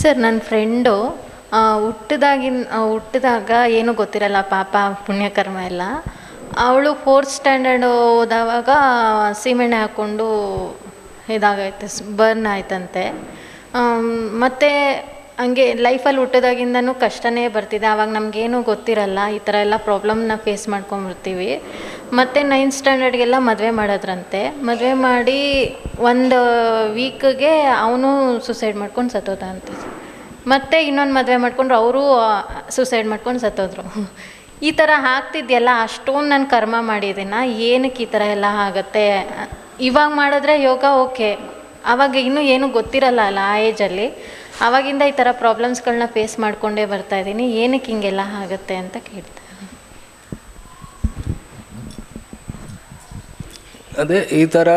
Sir, ನನ್ನ friend ಹುಟ್ಟಿದಾಗ ಏನೂ ಗೊತ್ತಿರಲ್ಲ ಪಾಪ, ಪುಣ್ಯಕರ್ಮ ಎಲ್ಲ. ಅವಳು 4th ಸ್ಟ್ಯಾಂಡರ್ಡ್ ಓದೋವಾಗ ಸೀಮೆಣ್ಣೆ ಹಾಕ್ಕೊಂಡು ಇದಾಗೈತೆ, ಬರ್ನ್ ಆಯ್ತಂತೆ. ಮತ್ತು ಹಂಗೆ ಲೈಫಲ್ಲಿ ಹುಟ್ಟಿದಾಗಿಂದನೂ ಕಷ್ಟನೇ ಬರ್ತಿದೆ. ಆವಾಗ ನಮಗೇನೂ ಗೊತ್ತಿರಲ್ಲ, ಈ ಥರ ಎಲ್ಲ ಪ್ರಾಬ್ಲಮ್ನ ಫೇಸ್ ಮಾಡ್ಕೊಂಬಿಡ್ತೀವಿ. ಮತ್ತು 9th ಸ್ಟ್ಯಾಂಡರ್ಡ್ಗೆಲ್ಲ ಮದುವೆ ಮಾಡೋದ್ರಂತೆ. ಮದುವೆ ಮಾಡಿ 1 ವೀಕ್ಗೆ ಅವನು ಸೂಸೈಡ್ ಮಾಡ್ಕೊಂಡು ಸತ್ತೋದ ಅಂತೆ. ಮತ್ತು ಇನ್ನೊಂದು ಮದುವೆ ಮಾಡ್ಕೊಂಡ್ರು, ಅವರು ಸೂಸೈಡ್ ಮಾಡ್ಕೊಂಡು ಸತ್ತೋದ್ರು. ಈ ಥರ ಆಗ್ತಿದೆಯಲ್ಲ, ಅಷ್ಟೊಂದು ನಾನು ಕರ್ಮ ಮಾಡಿದ್ದೀನ, ಏನಕ್ಕೆ ಈ ಥರ ಎಲ್ಲ ಆಗುತ್ತೆ? ಇವಾಗ ಮಾಡಿದ್ರೆ ಯೋಗ ಓಕೆ, ಆವಾಗ ಇನ್ನೂ ಏನೂ ಗೊತ್ತಿರಲ್ಲ ಅಲ್ಲ ಆ ಏಜಲ್ಲಿ. ಆವಾಗಿಂದ ಈ ಥರ ಪ್ರಾಬ್ಲಮ್ಸ್ಗಳನ್ನ ಫೇಸ್ ಮಾಡಿಕೊಂಡೇ ಬರ್ತಾಯಿದ್ದೀನಿ. ಏನಕ್ಕೆ ಹಿಂಗೆಲ್ಲ ಆಗುತ್ತೆ ಅಂತ ಕೇಳ್ತೆ. ಅದೇ ಈ ಥರ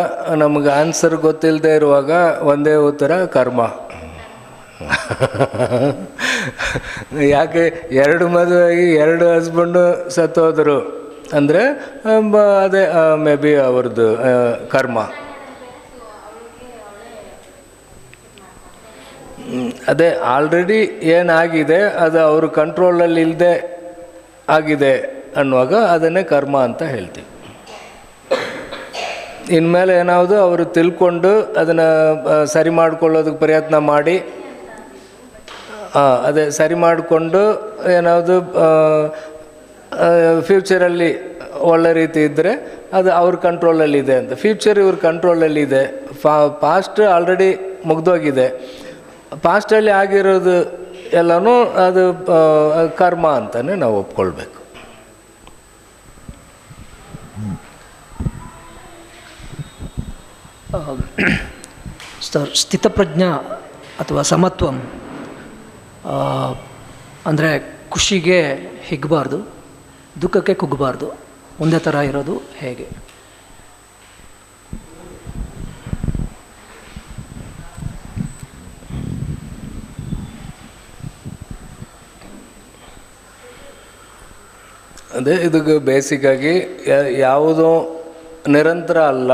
ನಮಗೆ ಆನ್ಸರ್ ಗೊತ್ತಿಲ್ಲದೆ ಇರುವಾಗ ಒಂದೇ ಉತ್ತರ ಕರ್ಮ. ಯಾಕೆ 2 ಮದುವೆಯಾಗಿ 2 ಹಸ್ಬೆಂಡು ಸತ್ತೋದ್ರು ಅಂದರೆ ಅದೇ ಮೇ ಬಿ ಅವ್ರದ್ದು ಕರ್ಮ. ಅದೇ ಆಲ್ರೆಡಿ ಏನಾಗಿದೆ ಅದು ಅವ್ರ ಕಂಟ್ರೋಲಲ್ಲಿ ಇಲ್ಲದೆ ಆಗಿದೆ ಅನ್ನುವಾಗ ಅದನ್ನೇ ಕರ್ಮ ಅಂತ ಹೇಳ್ತೀವಿ. ಇನ್ಮೇಲೆ ಏನಾವುದು ಅವರು ತಿಳ್ಕೊಂಡು ಅದನ್ನು ಸರಿ ಮಾಡ್ಕೊಳ್ಳೋದಕ್ಕೆ ಪ್ರಯತ್ನ ಮಾಡಿ, ಅದೇ ಸರಿ ಮಾಡಿಕೊಂಡು ಏನಾವುದು ಫ್ಯೂಚರಲ್ಲಿ ಒಳ್ಳೆ ರೀತಿ ಇದ್ದರೆ ಅದು ಅವ್ರ ಕಂಟ್ರೋಲಲ್ಲಿದೆ ಅಂತ. ಫ್ಯೂಚರ್ ಇವ್ರ ಕಂಟ್ರೋಲಲ್ಲಿದೆ. Past already ಮುಗ್ದೋಗಿದೆ. ಪಾಸ್ಟಲ್ಲಿ ಆಗಿರೋದು ಎಲ್ಲನೂ ಅದು ಕರ್ಮ ಅಂತಲೇ ನಾವು ಒಪ್ಕೊಳ್ಬೇಕು. ಸರ್, ಸ್ಥಿತಪ್ರಜ್ಞ ಅಥವಾ ಸಮತ್ವಂ ಅಂದರೆ ಖುಷಿಗೆ ಹಿಗ್ಗಬಾರ್ದು, ದುಃಖಕ್ಕೆ ಕುಗ್ಗಬಾರ್ದು, ಒಂದೇ ಥರ ಇರೋದು ಹೇಗೆ? ಅದೇ ಇದಕ್ಕೆ ಬೇಸಿಕ್ಕಾಗಿ ಯಾವುದೂ ನಿರಂತರ ಅಲ್ಲ,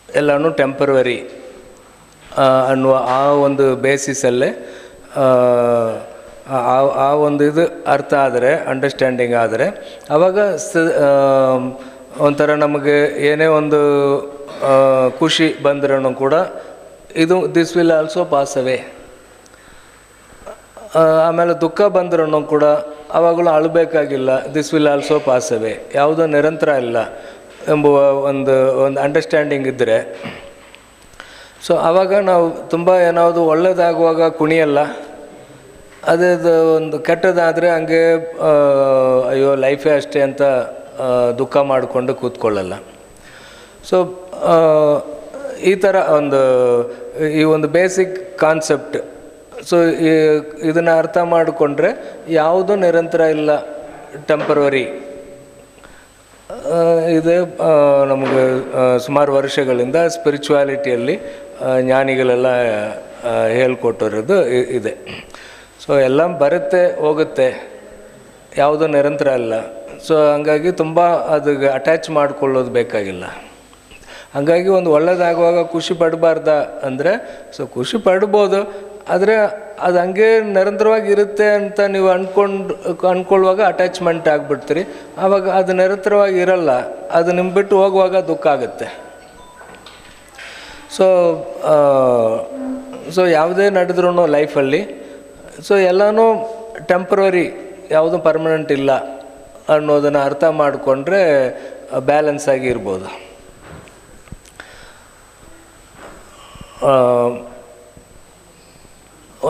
ಎಲ್ಲನೂ ಟೆಂಪರವರಿ ಅನ್ನುವ ಆ ಒಂದು ಬೇಸಿಸಲ್ಲೇ ಆ ಒಂದು ಇದು ಅರ್ಥ ಆದರೆ, ಅಂಡರ್ಸ್ಟ್ಯಾಂಡಿಂಗ್ ಆದರೆ, ಆವಾಗ ಒಂಥರ ನಮಗೆ ಏನೇ ಒಂದು ಖುಷಿ ಬಂದ್ರೂ ಕೂಡ ಇದು this will also pass away. ಆಮೇಲೆ ದುಃಖ ಬಂದ್ರೂ ಕೂಡ ಆವಾಗಲೂ ಅಳಬೇಕಾಗಿಲ್ಲ, this will also pass away, ಯಾವುದೋ ನಿರಂತರ ಇಲ್ಲ ಎಂಬುವ ಒಂದು ಅಂಡರ್ಸ್ಟ್ಯಾಂಡಿಂಗ್ ಇದ್ದರೆ, ಸೊ ಆವಾಗ ನಾವು ತುಂಬ ಏನಾವುದು ಒಳ್ಳೆಯದಾಗುವಾಗ ಕುಣಿಯಲ್ಲ, ಅದೇ ಒಂದು ಕೆಟ್ಟದಾದರೆ ಹಂಗೆ ಅಯ್ಯೋ ಲೈಫೇ ಅಷ್ಟೇ ಅಂತ ದುಃಖ ಮಾಡಿಕೊಂಡು ಕೂತ್ಕೊಳ್ಳಲ್ಲ. ಸೊ ಈ ಥರ ಈ ಒಂದು ಬೇಸಿಕ್ ಕಾನ್ಸೆಪ್ಟ್, ಸೊ ಇದನ್ನು ಅರ್ಥ ಮಾಡಿಕೊಂಡ್ರೆ ಯಾವುದೂ ನಿರಂತರ ಇಲ್ಲ, ಟೆಂಪರವರಿ ಇದೆ. ನಮಗೆ ಸುಮಾರು ವರ್ಷಗಳಿಂದ ಸ್ಪಿರಿಚುವಾಲಿಟಿಯಲ್ಲಿ ಜ್ಞಾನಿಗಳೆಲ್ಲ ಹೇಳ್ಕೊಟ್ಟಿರೋದು ಇದೆ. ಸೊ ಎಲ್ಲ ಬರುತ್ತೆ ಹೋಗುತ್ತೆ, ಯಾವುದೂ ನಿರಂತರ ಅಲ್ಲ. ಸೊ ಹಂಗಾಗಿ ತುಂಬ ಅದಕ್ಕೆ ಅಟ್ಯಾಚ್ ಮಾಡಿಕೊಳ್ಳೋದು ಬೇಕಾಗಿಲ್ಲ. ಹಾಗಾಗಿ ಒಂದು ಒಳ್ಳೆಯದಾಗುವಾಗ ಖುಷಿ ಪಡಬಾರ್ದ ಅಂದರೆ, ಸೊ ಖುಷಿ ಪಡ್ಬೋದು, ಆದರೆ ಅದು ಹಂಗೆ ನಿರಂತರವಾಗಿ ಇರುತ್ತೆ ಅಂತ ನೀವು ಅಂದ್ಕೊಳ್ಳುವಾಗ ಅಟ್ಯಾಚ್ಮೆಂಟ್ ಆಗಿಬಿಡ್ತೀರಿ. ಆವಾಗ ಅದು ನಿರಂತರವಾಗಿ ಇರಲ್ಲ, ಅದು ನಿಮ್ಮ ಬಿಟ್ಟು ಹೋಗುವಾಗ ದುಃಖ ಆಗುತ್ತೆ. ಸೊ ಯಾವುದೇ ನಡೆದ್ರೂ ಲೈಫಲ್ಲಿ ಸೊ ಎಲ್ಲನೂ ಟೆಂಪ್ರವರಿ, ಯಾವುದೂ ಪರ್ಮನೆಂಟ್ ಇಲ್ಲ ಅನ್ನೋದನ್ನು ಅರ್ಥ ಮಾಡಿಕೊಂಡ್ರೆ ಬ್ಯಾಲೆನ್ಸ್ ಆಗಿ ಇರ್ಬೋದು.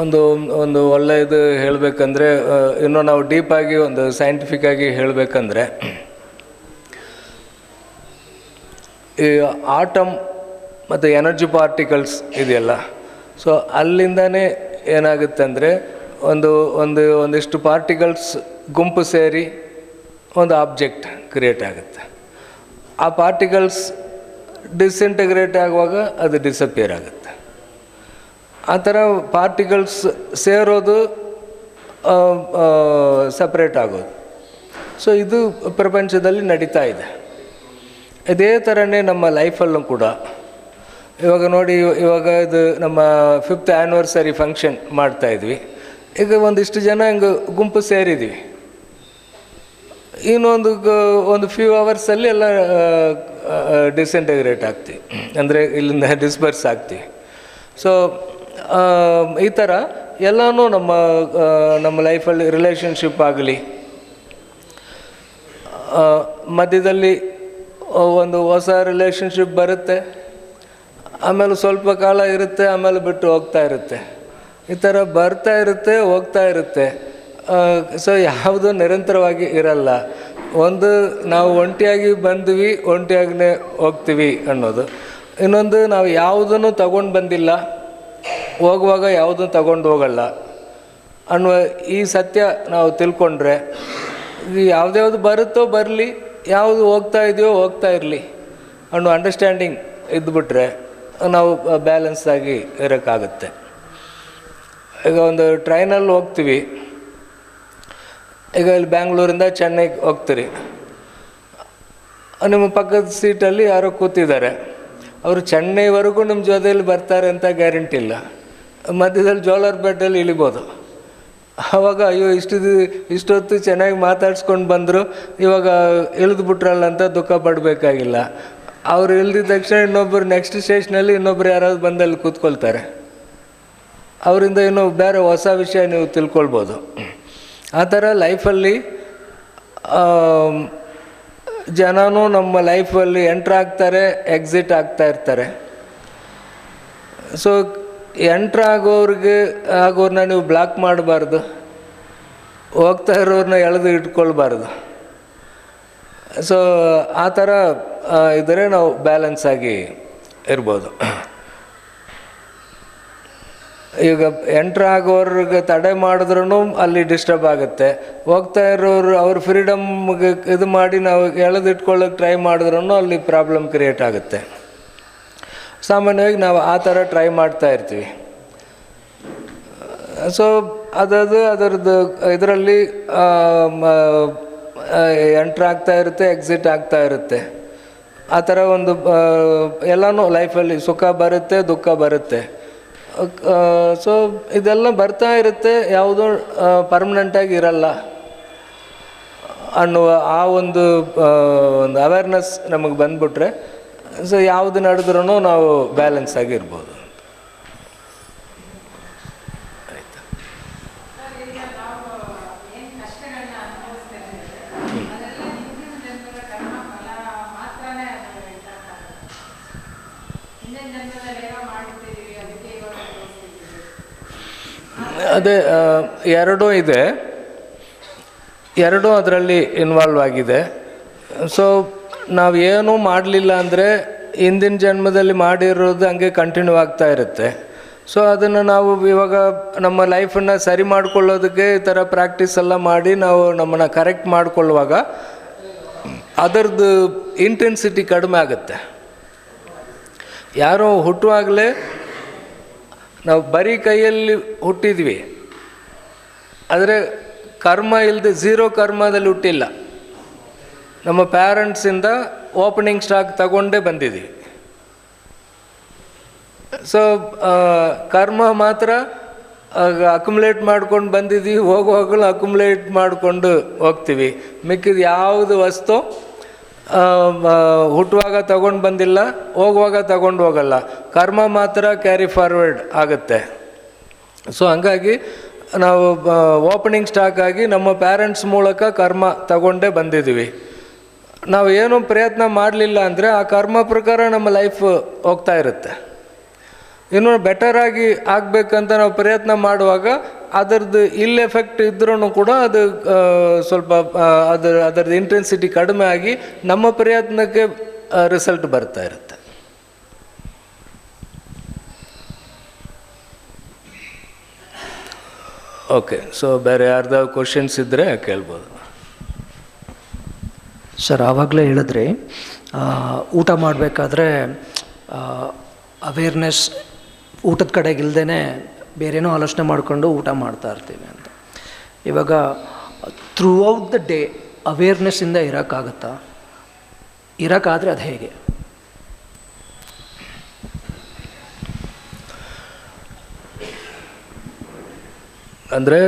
ಒಂದು ಒಳ್ಳೆಯದು ಹೇಳಬೇಕಂದ್ರೆ, ಇನ್ನೂ ನಾವು ಡೀಪಾಗಿ ಒಂದು ಸೈಂಟಿಫಿಕ್ಕಾಗಿ ಹೇಳಬೇಕಂದ್ರೆ, ಈ ಆಟಮ್ ಮತ್ತು ಎನರ್ಜಿ ಪಾರ್ಟಿಕಲ್ಸ್ ಇದೆಯಲ್ಲ, ಸೊ ಅಲ್ಲಿಂದನೇ ಏನಾಗುತ್ತೆ ಅಂದರೆ ಒಂದಿಷ್ಟು ಪಾರ್ಟಿಕಲ್ಸ್ ಗುಂಪು ಸೇರಿ ಒಂದು ಆಬ್ಜೆಕ್ಟ್ ಕ್ರಿಯೇಟ್ ಆಗುತ್ತೆ. ಆ ಪಾರ್ಟಿಕಲ್ಸ್ ಡಿಸ್ಇಂಟಗ್ರೇಟ್ ಆಗುವಾಗ ಅದು ಡಿಸಪಿಯರ್ ಆಗುತ್ತೆ. ಆ ಥರ ಪಾರ್ಟಿಕಲ್ಸ್ ಸೇರೋದು, ಸಪ್ರೇಟ್ ಆಗೋದು. ಸೊ ಇದು ಪ್ರಪಂಚದಲ್ಲಿ ನಡೀತಾ ಇದೆ. ಇದೇ ಥರನೇ ನಮ್ಮ ಲೈಫಲ್ಲೂ ಕೂಡ ಇವಾಗ ನೋಡಿ, ಇವಾಗ ಇದು ನಮ್ಮ 5th ಆ್ಯನಿವರ್ಸರಿ ಫಂಕ್ಷನ್ ಮಾಡ್ತಾಯಿದ್ವಿ. ಈಗ ಒಂದಿಷ್ಟು ಜನ ಹಿಂಗೆ ಗುಂಪು ಸೇರಿದ್ವಿ. ಒಂದು ಫ್ಯೂ ಅವರ್ಸಲ್ಲಿ ಎಲ್ಲ ಡಿಸ್ಇಂಟಗ್ರೇಟ್ ಆಗ್ತೀವಿ, ಅಂದರೆ ಇಲ್ಲಿಂದ ಡಿಸ್ಪರ್ಸ್ ಆಗ್ತೀವಿ. ಸೊ ಈ ಥರ ಎಲ್ಲನೂ ನಮ್ಮ ಲೈಫಲ್ಲಿ ರಿಲೇಷನ್ಶಿಪ್ ಆಗಲಿ, ಮಧ್ಯದಲ್ಲಿ ಒಂದು ಹೊಸ ರಿಲೇಷನ್ಶಿಪ್ ಬರುತ್ತೆ, ಆಮೇಲೆ ಸ್ವಲ್ಪ ಕಾಲ ಇರುತ್ತೆ, ಆಮೇಲೆ ಬಿಟ್ಟು ಹೋಗ್ತಾ ಇರುತ್ತೆ. ಈ ಥರ ಬರ್ತಾ ಇರುತ್ತೆ, ಹೋಗ್ತಾ ಇರುತ್ತೆ. ಸೊ ಯಾವುದು ನಿರಂತರವಾಗಿ ಇರಲ್ಲ. ಒಂದು ನಾವು ಒಂಟಿಯಾಗಿ ಬಂದ್ವಿ, ಒಂಟಿಯಾಗಿಯೇ ಹೋಗ್ತೀವಿ ಅನ್ನೋದು. ಇನ್ನೊಂದು, ನಾವು ಯಾವುದನ್ನು ತಗೊಂಡು ಬಂದಿಲ್ಲ, ಹೋಗುವಾಗ ಯಾವುದನ್ನು ತಗೊಂಡು ಹೋಗಲ್ಲ ಅನ್ನುವ ಈ ಸತ್ಯ ನಾವು ತಿಳ್ಕೊಂಡ್ರೆ, ಯಾವುದ್ಯಾವುದು ಬರುತ್ತೋ ಬರಲಿ, ಯಾವುದು ಹೋಗ್ತಾ ಇದೆಯೋ ಹೋಗ್ತಾ ಇರಲಿ ಅನ್ನೋ ಅಂಡರ್ಸ್ಟ್ಯಾಂಡಿಂಗ್ ಇದ್ದುಬಿಟ್ರೆ ನಾವು ಬ್ಯಾಲೆನ್ಸ್ ಆಗಿ ಇರೋಕ್ಕಾಗುತ್ತೆ. ಈಗ ಒಂದು ಟ್ರೈನಲ್ಲಿ ಹೋಗ್ತೀವಿ, ಈಗ ಇಲ್ಲಿ ಬ್ಯಾಂಗ್ಳೂರಿಂದ ಚೆನ್ನೈಗೆ ಹೋಗ್ತೀರಿ. ನಿಮ್ಮ ಪಕ್ಕದ ಸೀಟಲ್ಲಿ ಯಾರೋ ಕೂತಿದ್ದಾರೆ, ಅವರು ಚೆನ್ನೈವರೆಗೂ ನಿಮ್ಮ ಜೊತೆಯಲ್ಲಿ ಬರ್ತಾರೆ ಅಂತ ಗ್ಯಾರಂಟಿ ಇಲ್ಲ. ಮಧ್ಯದಲ್ಲಿ ಜೋಲಾರ್ ಬೆಡ್ಡಲ್ಲಿ ಇಳಿಬೋದು. ಆವಾಗ ಅಯ್ಯೋ ಇಷ್ಟೊತ್ತು ಚೆನ್ನಾಗಿ ಮಾತಾಡ್ಸ್ಕೊಂಡು ಬಂದರು, ಇವಾಗ ಇಳಿದ್ಬಿಟ್ರಲ್ಲ ಅಂತ ದುಃಖ ಪಡಬೇಕಾಗಿಲ್ಲ. ಅವ್ರು ಇಳಿದಿದ ತಕ್ಷಣ ಇನ್ನೊಬ್ಬರು ನೆಕ್ಸ್ಟ್ ಸ್ಟೇಷನಲ್ಲಿ ಇನ್ನೊಬ್ರು ಯಾರಾದ್ರು ಬಂದಲ್ಲಿ ಕೂತ್ಕೊಳ್ತಾರೆ. ಅವರಿಂದ ಇನ್ನೂ ಬೇರೆ ಹೊಸ ವಿಷಯ ನೀವು ತಿಳ್ಕೊಳ್ಬೋದು. ಆ ಥರ ಲೈಫಲ್ಲಿ ಜನನೂ ನಮ್ಮ ಲೈಫಲ್ಲಿ ಎಂಟ್ರ್ ಆಗ್ತಾರೆ, ಎಕ್ಸಿಟ್ ಆಗ್ತಾ ಇರ್ತಾರೆ. ಸೊ ಆಗೋರನ್ನ ನೀವು ಬ್ಲಾಕ್ ಮಾಡಬಾರ್ದು, ಹೋಗ್ತಾ ಇರೋರನ್ನ ಎಳೆದು ಇಟ್ಕೊಳ್ಬಾರ್ದು. ಸೊ ಆ ಥರ ಇದ್ದರೆ ನಾವು ಬ್ಯಾಲೆನ್ಸ್ ಆಗಿ ಇರ್ಬೋದು. ಈಗ ಎಂಟ್ರ್ ಆಗೋರ್ಗೆ ತಡೆ ಮಾಡಿದ್ರೂ ಅಲ್ಲಿ ಡಿಸ್ಟರ್ಬ್ ಆಗುತ್ತೆ. ಹೋಗ್ತಾ ಇರೋರು ಅವ್ರ ಫ್ರೀಡಮ್ಗೆ ಇದು ಮಾಡಿ ನಾವು ಎಳೆದಿಟ್ಕೊಳ್ಳೋಕೆ ಟ್ರೈ ಮಾಡಿದ್ರೂ ಅಲ್ಲಿ ಪ್ರಾಬ್ಲಮ್ ಕ್ರಿಯೇಟ್ ಆಗುತ್ತೆ. ಸಾಮಾನ್ಯವಾಗಿ ನಾವು ಆ ಥರ ಟ್ರೈ ಮಾಡ್ತಾ ಇರ್ತೀವಿ. ಸೊ ಅದರದ್ದು ಇದರಲ್ಲಿ ಎಂಟ್ರ್ ಆಗ್ತಾ ಇರುತ್ತೆ, ಎಕ್ಸಿಟ್ ಆಗ್ತಾ ಇರುತ್ತೆ. ಆ ಥರ ಒಂದು ಎಲ್ಲನೂ ಲೈಫಲ್ಲಿ ಸುಖ ಬರುತ್ತೆ, ದುಃಖ ಬರುತ್ತೆ. ಸೊ ಇದೆಲ್ಲ ಬರ್ತಾ ಇರುತ್ತೆ, ಯಾವುದೂ ಪರ್ಮನೆಂಟಾಗಿ ಇರಲ್ಲ ಅನ್ನುವ ಆ ಒಂದು ಅವೇರ್ನೆಸ್ ನಮಗೆ ಬಂದ್ಬಿಟ್ರೆ, ಸೊ ಯಾವುದು ನಡೆದ್ರೂ ನಾವು ಬ್ಯಾಲೆನ್ಸ್ ಆಗಿರ್ಬೋದು. ಅದೇ ಎರಡೂ ಇದೆ, ಎರಡೂ ಅದರಲ್ಲಿ ಇನ್ವಾಲ್ವ್ ಆಗಿದೆ. ಸೊ ನಾವು ಏನೂ ಮಾಡಲಿಲ್ಲ ಅಂದರೆ ಹಿಂದಿನ ಜನ್ಮದಲ್ಲಿ ಮಾಡಿರೋದು ಹಂಗೆ ಕಂಟಿನ್ಯೂ ಆಗ್ತಾ ಇರುತ್ತೆ. ಸೊ ಅದನ್ನು ನಾವು ಇವಾಗ ನಮ್ಮ ಲೈಫನ್ನು ಸರಿ ಮಾಡಿಕೊಳ್ಳೋದಕ್ಕೆ ಈ ಥರ ಪ್ರಾಕ್ಟೀಸ್ ಎಲ್ಲ ಮಾಡಿ ನಾವು ನಮ್ಮನ್ನು ಕರೆಕ್ಟ್ ಮಾಡಿಕೊಳ್ಳುವಾಗ ಅದರದ್ದು ಇಂಟೆನ್ಸಿಟಿ ಕಡಿಮೆ ಆಗುತ್ತೆ. ಯಾರೋ ಹುಟ್ಟುವಾಗಲೇ ನಾವು ಬರೀ ಕೈಯಲ್ಲಿ ಹುಟ್ಟಿದ್ವಿ, ಆದರೆ ಕರ್ಮ ಇಲ್ಲದೆ ಝೀರೋ ಕರ್ಮದಲ್ಲಿ ಹುಟ್ಟಿಲ್ಲ. ನಮ್ಮ ಪ್ಯಾರೆಂಟ್ಸಿಂದ ಓಪನಿಂಗ್ ಸ್ಟಾಕ್ ತಗೊಂಡೇ ಬಂದಿದ್ದೀವಿ. ಸೊ ಕರ್ಮ ಮಾತ್ರ ಅಕ್ಯುಮುಲೇಟ್ ಮಾಡ್ಕೊಂಡು ಬಂದಿದ್ದೀವಿ, ಹೋಗುವಾಗಲೂ ಅಕ್ಯುಮುಲೇಟ್ ಮಾಡಿಕೊಂಡು ಹೋಗ್ತೀವಿ. ಮಿಕ್ಕಿದ ಯಾವುದು ವಸ್ತು ಹುಟ್ಟುವಾಗ ತಗೊಂಡು ಬಂದಿಲ್ಲ, ಹೋಗುವಾಗ ತಗೊಂಡು ಹೋಗಲ್ಲ. ಕರ್ಮ ಮಾತ್ರ ಕ್ಯಾರಿ ಫಾರ್ವರ್ಡ್ ಆಗುತ್ತೆ. ಸೊ ಹಂಗಾಗಿ ನಾವು ಓಪನಿಂಗ್ ಸ್ಟಾಕ್ ಆಗಿ ನಮ್ಮ ಪ್ಯಾರೆಂಟ್ಸ್ ಮೂಲಕ ಕರ್ಮ ತಗೊಂಡೇ ಬಂದಿದ್ದೀವಿ. ನಾವು ಏನೂ ಪ್ರಯತ್ನ ಮಾಡಲಿಲ್ಲ ಅಂದರೆ ಆ ಕರ್ಮ ಪ್ರಕಾರ ನಮ್ಮ ಲೈಫ್ ಹೋಗ್ತಾ ಇರುತ್ತೆ. ಇನ್ನೂ ಬೆಟರಾಗಿ ಆಗಬೇಕಂತ ನಾವು ಪ್ರಯತ್ನ ಮಾಡುವಾಗ ಅದರದ್ದು ಇಲ್ ಎಫೆಕ್ಟ್ ಇದ್ರೂ ಕೂಡ ಅದು ಸ್ವಲ್ಪ ಅದರದ್ದು ಇಂಟೆನ್ಸಿಟಿ ಕಡಿಮೆ ಆಗಿ ನಮ್ಮ ಪ್ರಯತ್ನಕ್ಕೆ ರಿಸಲ್ಟ್ ಬರ್ತಾ ಇರುತ್ತೆ. ಓಕೆ, ಸೊ ಬೇರೆ ಯಾರ್ದಾದ್ರು ಕ್ವಶನ್ಸ್ ಇದ್ದರೆ ಕೇಳ್ಬೋದು. ಸರ್, ಆವಾಗಲೇ ಹೇಳಿದ್ರಿ ಊಟ ಮಾಡಬೇಕಾದ್ರೆ ಅವೇರ್ನೆಸ್ ಊಟದ ಕಡೆಗೆ ಇಲ್ಲದೇ ಬೇರೇನೋ ಆಲೋಚನೆ ಮಾಡಿಕೊಂಡು ಊಟ ಮಾಡ್ತಾ ಇರ್ತೀವಿ ಅಂತ. ಇವಾಗ ಥ್ರೂ ಔಟ್ ದ ಡೇ ಅವೇರ್ನೆಸ್ಸಿಂದ ಇರೋಕ್ಕಾಗತ್ತಾ? ಇರೋಕ್ಕಾದರೆ ಅದು ಹೇಗೆ? ಅಂದರೆ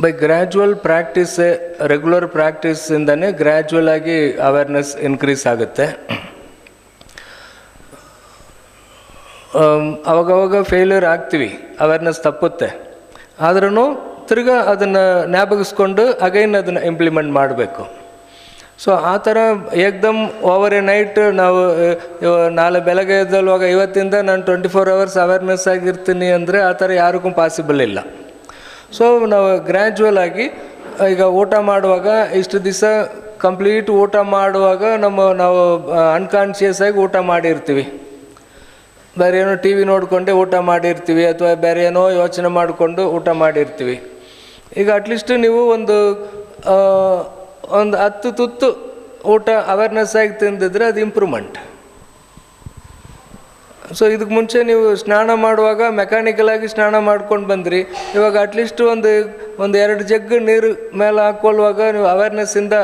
ಬೈ ಗ್ರ್ಯಾಜುವಲ್ ಪ್ರಾಕ್ಟೀಸ್, ರೆಗ್ಯುಲರ್ ಪ್ರಾಕ್ಟೀಸಿಂದನೇ ಗ್ರ್ಯಾಜುವಲ್ ಆಗಿ ಅವೇರ್ನೆಸ್ ಇನ್ಕ್ರೀಸ್ ಆಗುತ್ತೆ. ಅವಾಗವಾಗ ಫೇಲ್ಯೂರ್ ಆಗ್ತೀವಿ, ಅವೇರ್ನೆಸ್ ತಪ್ಪುತ್ತೆ, ಆದ್ರೂ ತಿರ್ಗಾ ಅದನ್ನು ಜ್ಞಾಪಕಿಸ್ಕೊಂಡು ಅಗೈನ್ ಅದನ್ನು ಇಂಪ್ಲಿಮೆಂಟ್ ಮಾಡಬೇಕು. ಸೊ ಆ ಥರ ಏಕ್ದಮ್ ಓವರ್ ಎ ನೈಟ್ ನಾವು ನಾಳೆ ಬೆಳಗ್ಗೆ ಎದ್ದಲ್ವಾಗ ಇವತ್ತಿಂದ ನಾನು 24 hours ಅವೇರ್ನೆಸ್ ಆಗಿರ್ತೀನಿ ಅಂದರೆ ಆ ಥರ ಯಾರಿಗೂ ಪಾಸಿಬಲ್ ಇಲ್ಲ. ಸೊ ನಾವು ಗ್ರ್ಯಾಜುವಲ್ ಆಗಿ ಈಗ ಊಟ ಮಾಡುವಾಗ ಇಷ್ಟು ದಿವಸ ಕಂಪ್ಲೀಟ್ ಊಟ ಮಾಡುವಾಗ ನಾವು ಅನ್ಕಾನ್ಷಿಯಸ್ ಆಗಿ ಊಟ ಮಾಡಿರ್ತೀವಿ, ಬೇರೆ ಏನೋ ಟಿ ವಿ ನೋಡಿಕೊಂಡೇ ಊಟ ಮಾಡಿರ್ತೀವಿ, ಅಥವಾ ಬೇರೆ ಏನೋ ಯೋಚನೆ ಮಾಡಿಕೊಂಡು ಊಟ ಮಾಡಿರ್ತೀವಿ. ಈಗ ಅಟ್ಲೀಸ್ಟ್ ನೀವು ಒಂದು 10 ತುತ್ತು ಊಟ ಅವೇರ್ನೆಸ್ ಆಗಿ ತಿಂದಿದ್ರೆ ಅದು ಇಂಪ್ರೂವ್ಮೆಂಟ್. ಸೊ ಇದಕ್ಕೆ ಮುಂಚೆ ನೀವು ಸ್ನಾನ ಮಾಡುವಾಗ ಮೆಕ್ಯಾನಿಕಲಾಗಿ ಸ್ನಾನ ಮಾಡ್ಕೊಂಡು ಬಂದ್ರಿ, ಇವಾಗ ಅಟ್ಲೀಸ್ಟ್ ಒಂದು 2 ಜಗ್ ನೀರು ಮೇಲೆ ಹಾಕ್ಕೊಳ್ಳುವಾಗ ನೀವು ಅವೇರ್ನೆಸ್ಸಿಂದ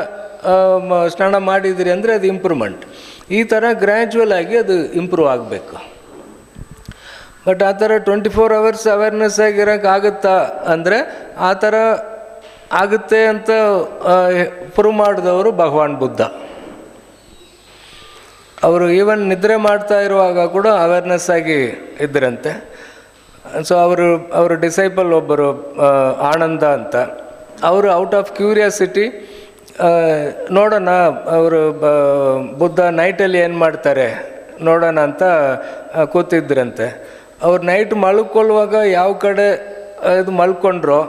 ಸ್ನಾನ ಮಾಡಿದಿರಿ ಅಂದರೆ ಅದು ಇಂಪ್ರೂವ್ಮೆಂಟ್. ಈ ಥರ ಗ್ರ್ಯಾಜುವಲ್ ಆಗಿ ಅದು ಇಂಪ್ರೂವ್ ಆಗಬೇಕು. ಬಟ್ ಆ ಥರ 24 hours ಅವೇರ್ನೆಸ್ ಆಗಿರೋಕ್ಕಾಗುತ್ತಾ ಅಂದರೆ ಆ ಥರ ಆಗುತ್ತೆ ಅಂತ ಪ್ರೂವ್ ಮಾಡಿದವರು ಭಗವಾನ್ ಬುದ್ಧ. ಅವರು ಈವನ್ ನಿದ್ರೆ ಮಾಡ್ತಾ ಇರುವಾಗ ಕೂಡ ಅವೇರ್ನೆಸ್ ಆಗಿ ಇದ್ದರಂತೆ. ಸೊ ಅವರು ಡಿಸೈಪಲ್ ಒಬ್ಬರು ಆನಂದ ಅಂತ, ಅವರು ಔಟ್ ಆಫ್ ಕ್ಯೂರಿಯಾಸಿಟಿ ನೋಡೋಣ ಅವರು ಬುದ್ಧ ನೈಟಲ್ಲಿ ಏನು ಮಾಡ್ತಾರೆ ನೋಡೋಣ ಅಂತ ಕೂತಿದ್ರಂತೆ. ಅವ್ರು ನೈಟ್ ಮಲ್ಕೊಳ್ಳುವಾಗ ಯಾವ ಕಡೆ ಇದು ಮಲ್ಕೊಂಡ್ರೋ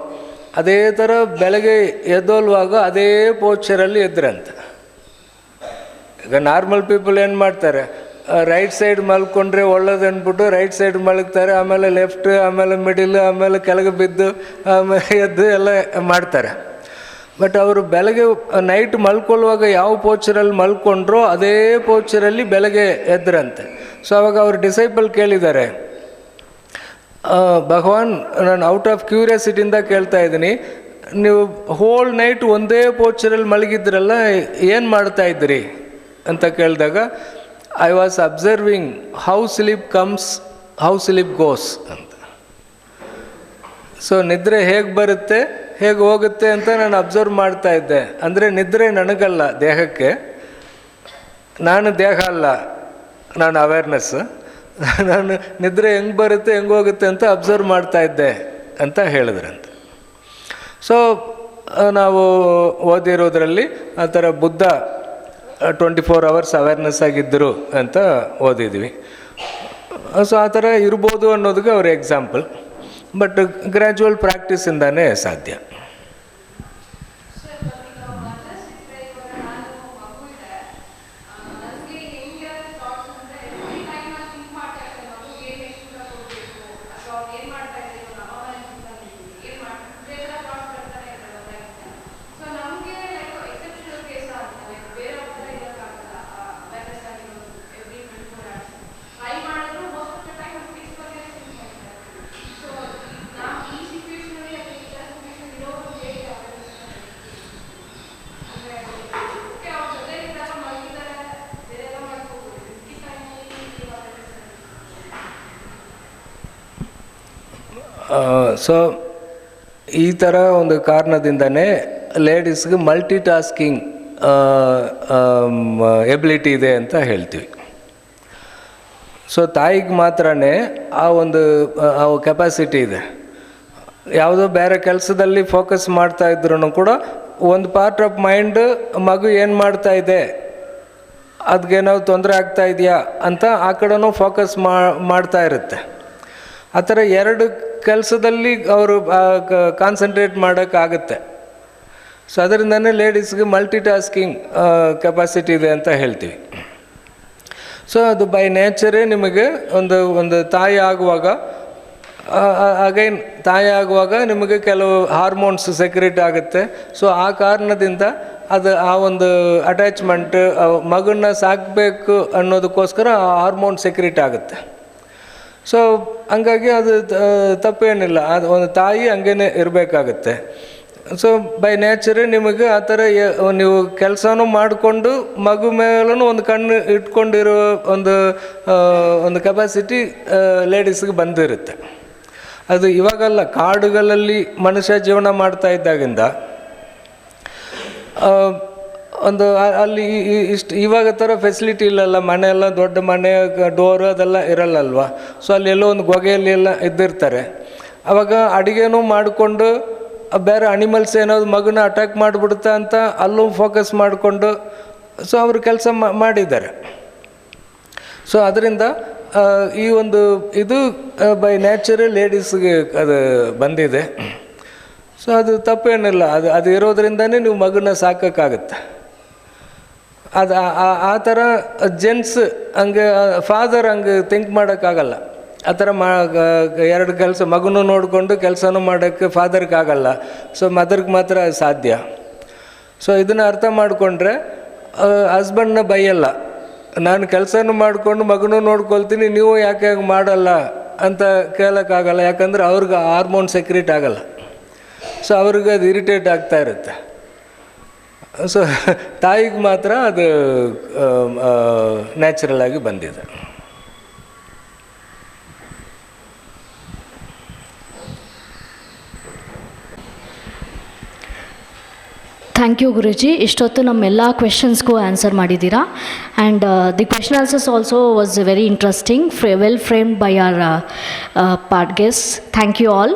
ಅದೇ ಥರ ಬೆಳಗ್ಗೆ ಎದ್ದೋಲ್ವಾಗ ಅದೇ ಪೋಸ್ಚರಲ್ಲಿ ಎದ್ರಂತೆ. ಈಗ ನಾರ್ಮಲ್ ಪೀಪಲ್ ಏನು ಮಾಡ್ತಾರೆ, ರೈಟ್ ಸೈಡ್ ಮಲ್ಕೊಂಡ್ರೆ ಒಳ್ಳೇದು ಅಂದ್ಬಿಟ್ಟು ರೈಟ್ ಸೈಡ್ ಮಲಗ್ತಾರೆ, ಆಮೇಲೆ ಲೆಫ್ಟ್, ಆಮೇಲೆ ಮಿಡಿಲ್, ಆಮೇಲೆ ಕೆಳಗೆ ಬಿದ್ದು, ಆಮೇಲೆ ಎದ್ದು ಎಲ್ಲ ಮಾಡ್ತಾರೆ. ಬಟ್ ಅವರು ಬೆಳಗ್ಗೆ ನೈಟ್ ಮಲ್ಕೊಳ್ಳುವಾಗ ಯಾವ ಪೋಸ್ಚರಲ್ಲಿ ಮಲ್ಕೊಂಡ್ರೋ ಅದೇ ಪೋಸ್ಚರಲ್ಲಿ ಬೆಳಗ್ಗೆ ಎದ್ರಂತೆ. ಸೊ ಅವಾಗ ಅವ್ರ ಡಿಸೈಪಲ್ ಕೇಳಿದ್ದಾರೆ, ಭಗವಾನ್ ನಾನು ಔಟ್ ಆಫ್ ಕ್ಯೂರಿಯಾಸಿಟಿಯಿಂದ ಕೇಳ್ತಾ ಇದ್ದೀನಿ, ನೀವು ಹೋಲ್ ನೈಟ್ ಒಂದೇ ಪೋಸ್ಚರಲ್ಲಿ ಮಲಗಿದ್ರಲ್ಲ, ಏನು ಮಾಡ್ತಾ ಇದ್ದೀರಿ ಅಂತ ಕೇಳಿದಾಗ, I was observing how sleep comes, how sleep goes ಅಂತ. ಸೊ ನಿದ್ರೆ ಹೇಗೆ ಬರುತ್ತೆ ಹೇಗೆ ಹೋಗುತ್ತೆ ಅಂತ ನಾನು ಅಬ್ಸರ್ವ್ ಮಾಡ್ತಾ ಇದ್ದೆ. ಅಂದರೆ ನಿದ್ರೆ ನನಗಲ್ಲ, ದೇಹಕ್ಕೆ, ನಾನು ದೇಹ ಅಲ್ಲ, ನಾನು ಅವೇರ್ನೆಸ್, ನಾನು ನಿದ್ರೆ ಹೆಂಗೆ ಬರುತ್ತೆ ಹೆಂಗೆ ಹೋಗುತ್ತೆ ಅಂತ ಅಬ್ಸರ್ವ್ ಮಾಡ್ತಾ ಇದ್ದೆ ಅಂತ ಹೇಳಿದ್ರಂತೆ. ಸೊ ನಾವು ಓದಿರೋದ್ರಲ್ಲಿ ಆ ಥರ ಬುದ್ಧ 24 hours ಅವೇರ್ನೆಸ್ ಆಗಿದ್ದರು ಅಂತ ಓದಿದ್ವಿ. ಸೊ ಆ ಥರ ಇರ್ಬೋದು ಅನ್ನೋದಕ್ಕೆ ಅವ್ರ ಎಕ್ಸಾಂಪಲ್. ಬಟ್ ಗ್ರ್ಯಾಜುವಲ್ ಪ್ರಾಕ್ಟೀಸಿಂದಾನೇ ಸಾಧ್ಯ. ಸೊ ಈ ಥರ ಒಂದು ಕಾರಣದಿಂದನೇ ಲೇಡೀಸ್ಗೆ ಮಲ್ಟಿ ಟಾಸ್ಕಿಂಗ್ ಎಬಿಲಿಟಿ ಇದೆ ಅಂತ ಹೇಳ್ತೀವಿ. ಸೊ ತಾಯಿಗೆ ಮಾತ್ರನೇ ಆ ಒಂದು ಕೆಪಾಸಿಟಿ ಇದೆ. ಯಾವುದೋ ಬೇರೆ ಕೆಲಸದಲ್ಲಿ ಫೋಕಸ್ ಮಾಡ್ತಾ ಇದ್ರೂ ಕೂಡ ಒಂದು ಪಾರ್ಟ್ ಆಫ್ ಮೈಂಡ್ ಮಗು ಏನು ಮಾಡ್ತಾ ಇದೆ, ಅದಕ್ಕೇನೋ ತೊಂದರೆ ಆಗ್ತಾ ಇದೆಯಾ ಅಂತ ಆ ಕಡೆನೂ ಫೋಕಸ್ ಮಾಡ್ತಾ ಇರುತ್ತೆ. ಆ ಥರ 2 ಕೆಲಸದಲ್ಲಿ ಅವರು ಕಾನ್ಸಂಟ್ರೇಟ್ ಮಾಡೋಕ್ಕಾಗುತ್ತೆ. ಸೊ ಅದರಿಂದನೇ ಲೇಡೀಸ್ಗೆ ಮಲ್ಟಿ ಟಾಸ್ಕಿಂಗ್ ಕೆಪಾಸಿಟಿ ಇದೆ ಅಂತ ಹೇಳ್ತೀವಿ. ಸೊ ಅದು ಬೈ ನೇಚರೇ ನಿಮಗೆ ಒಂದು ತಾಯಿ ಆಗುವಾಗ ಅಗೈನ್ ತಾಯಿ ಆಗುವಾಗ ನಿಮಗೆ ಕೆಲವು ಹಾರ್ಮೋನ್ಸ್ ಸೆಕ್ರೇಟ್ ಆಗುತ್ತೆ. ಸೊ ಆ ಕಾರಣದಿಂದ ಅದು ಆ ಒಂದು ಅಟ್ಯಾಚ್ಮೆಂಟ್ ಮಗನ್ನ ಸಾಕಬೇಕು ಅನ್ನೋದಕ್ಕೋಸ್ಕರ ಆ ಹಾರ್ಮೋನ್ ಸೆಕ್ರೇಟ್ ಆಗುತ್ತೆ. ಸೊ ಹಂಗಾಗಿ ಅದು ತಪ್ಪೇನಿಲ್ಲ, ಅದು ಒಂದು ತಾಯಿ ಹಂಗೇ ಇರಬೇಕಾಗತ್ತೆ. ಸೊ ಬೈ ನೇಚರೇ ನಿಮಗೆ ಆ ಥರ ನೀವು ಕೆಲಸನೂ ಮಾಡಿಕೊಂಡು ಮಗು ಮೇಲೂ ಒಂದು ಕಣ್ಣು ಇಟ್ಕೊಂಡಿರೋ ಒಂದು ಕೆಪಾಸಿಟಿ ಲೇಡೀಸ್ಗೆ ಬಂದಿರುತ್ತೆ. ಅದು ಇವಾಗಲ್ಲ, ಕಾಡುಗಳಲ್ಲಿ ಮನುಷ್ಯ ಜೀವನ ಮಾಡ್ತಾ ಇದ್ದಾಗಿಂದ ಒಂದು ಅಲ್ಲಿ ಇಷ್ಟು ಇವಾಗ ಥರ ಫೆಸಿಲಿಟಿ ಇಲ್ಲಲ್ಲ, ಮನೆ ಎಲ್ಲ ದೊಡ್ಡ ಮನೆ, ಡೋರು ಅದೆಲ್ಲ ಇರಲ್ಲಲ್ವ. ಸೊ ಅಲ್ಲಿ ಎಲ್ಲೋ ಒಂದು ಹೊಗೆಯಲ್ಲಿ ಎಲ್ಲ ಇದ್ದಿರ್ತಾರೆ. ಆವಾಗ ಅಡುಗೆನೂ ಮಾಡಿಕೊಂಡು ಬೇರೆ ಅನಿಮಲ್ಸ್ ಏನಾದ್ರು ಮಗನ ಅಟ್ಯಾಕ್ ಮಾಡಿಬಿಡುತ್ತಾ ಅಂತ ಅಲ್ಲೂ ಫೋಕಸ್ ಮಾಡಿಕೊಂಡು ಸೊ ಅವರು ಕೆಲಸ ಮಾಡಿದ್ದಾರೆ. ಸೊ ಅದರಿಂದ ಈ ಒಂದು ಇದು ಬೈ ನೇಚರ್ ಲೇಡೀಸ್ಗೆ ಅದು ಬಂದಿದೆ. ಸೊ ಅದು ತಪ್ಪೇನಿಲ್ಲ, ಅದು ಇರೋದ್ರಿಂದನೇ ನೀವು ಮಗನ ಸಾಕೋಕ್ಕಾಗತ್ತೆ. ಅದು ಆ ಥರ ಜೆಂಟ್ಸ್ ಹಂಗೆ ಫಾದರ್ ಹಂಗೆ ಥಿಂಕ್ ಮಾಡೋಕ್ಕಾಗಲ್ಲ. ಆ ಥರ ಎರಡು ಕೆಲಸ ಮಗನೂ ನೋಡಿಕೊಂಡು ಕೆಲಸನೂ ಮಾಡೋಕ್ಕೆ ಫಾದರ್ಗಾಗಲ್ಲ. ಸೊ ಮದರ್ಗೆ ಮಾತ್ರ ಸಾಧ್ಯ. ಸೊ ಇದನ್ನು ಅರ್ಥ ಮಾಡಿಕೊಂಡ್ರೆ ಹಸ್ಬೆಂಡ್ನ ಬೈಯಲ್ಲ, ನಾನು ಕೆಲಸನೂ ಮಾಡಿಕೊಂಡು ಮಗನೂ ನೋಡ್ಕೊಳ್ತೀನಿ, ನೀವು ಯಾಕೆ ಹಂಗೆ ಮಾಡಲ್ಲ ಅಂತ ಕೇಳೋಕ್ಕಾಗಲ್ಲ. ಯಾಕಂದರೆ ಅವ್ರಿಗೆ ಹಾರ್ಮೋನ್ ಸೆಕ್ರೀಟ್ ಆಗಲ್ಲ. ಸೊ ಅವ್ರಿಗೆ ಅದು ಇರಿಟೇಟ್ ಆಗ್ತಾ ಇರುತ್ತೆ. ಸೊ ತಾಯಿಗೆ ಮಾತ್ರ ಅದು ನ್ಯಾಚುರಲ್ ಆಗಿ ಬಂದಿದೆ. Thank you Guruji. ಇಷ್ಟೊತ್ತು ನಮ್ಮೆಲ್ಲ ಕ್ವೆಶನ್ಸ್ಗೂ ಆನ್ಸರ್ ಮಾಡಿದ್ದೀರಾ. And the question answers also was very interesting, well framed by our part guest. Thank you all.